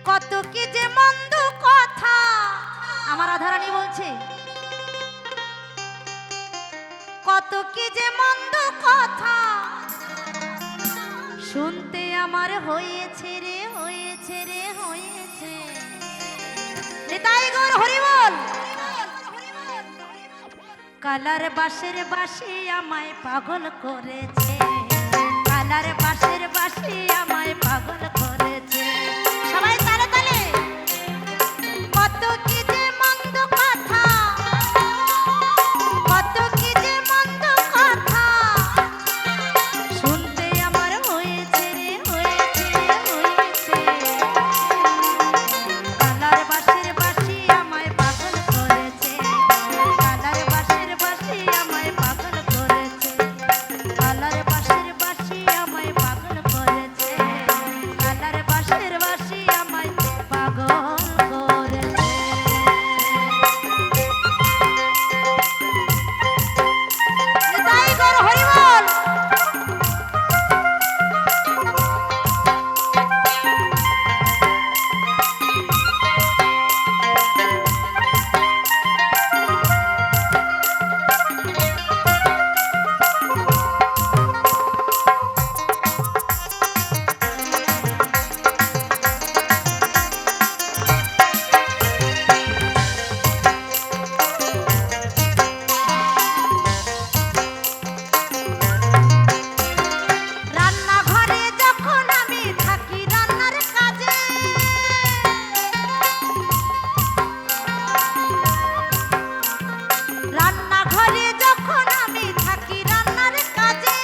কত কি যে মন্দ কথা আমার রাধারানী বলছে, কত কি যে মন্দ কথা শুনতে আমার হয়েছে রে, হয়েছে রে, হয়েছে। নিতাই গৌর হরি বল। কালার বাঁশের বাঁশি আমায় পাগল করেছে, কালার বাঁশের বাঁশি আমায় পাগল করেছে। সবাই তালে তালে। কত কি যে মন্দ কথা, কত কি যে মন্দ কথা শুনতে আমার হয়েছে রে, হয়েছে রে, হয়েছে। কালার বাঁশের বাঁশি আমায় পাগল করেছে, কালার বাঁশের বাঁশি আমায় পাগল করেছে, কালার বাঁশের বাঁশি আমায় পাগল করেছে, কালার বাঁশের বাঁশি আমায় পাগল করেছে। নিতাই গৌর হরি বল। রান্নাঘরে যখন আমি থাকি রান্নার কাজে, রান্নাঘরে যখন আমি থাকি রান্নার কাজে,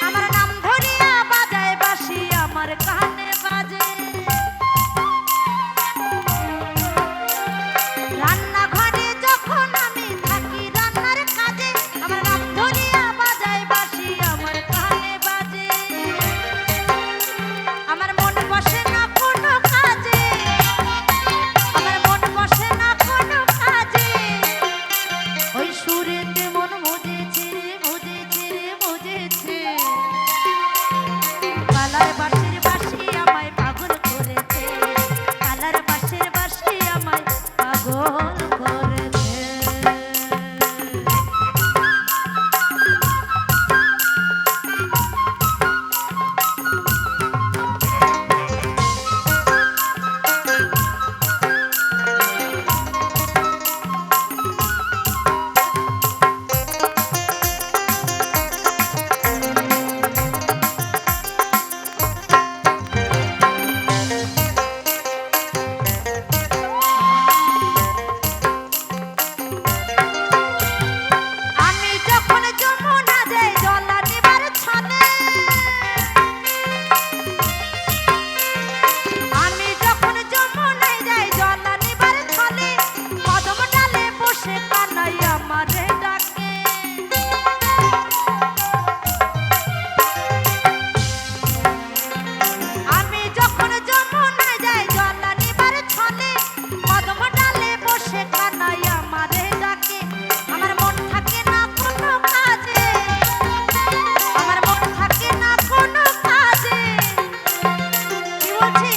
আমার নাম ধরিয়া বাজায় বাঁশি আমার কানে বাজে। রান্নাঘরে যখন আমি থাকি রান্নার কাজে, আমার নাম ধরিয়া বাজায় বাঁশি আমার কানে বাজে। আমার মন বসে না কোনো কাজে, আমার মন বসে না কোনো কাজে, ওই সুরেতে মন মজেছে রে, মজেছে রে, মজেছে। কালার বাঁশের বাঁশি আমায় পাগল করেছে, কালার বাঁশের বাঁশি আমায় পাগল করেছে। আমি যখন যমুনা যাই জল আনিবার ছলে, আমি যখন যমুনায় যাই জল আনিবার ছলে, কদম ডালে বসে কানাই আমারে ডাকে। আমি যখন যমুনায় যাই জল আনিবার ছলে, কদম ডালে বসে কানাই আমারে ডাকে। আমার মন থাকে না কোনো কাজে, আমার মন থাকে না কোনো কাজে। কি বলছি?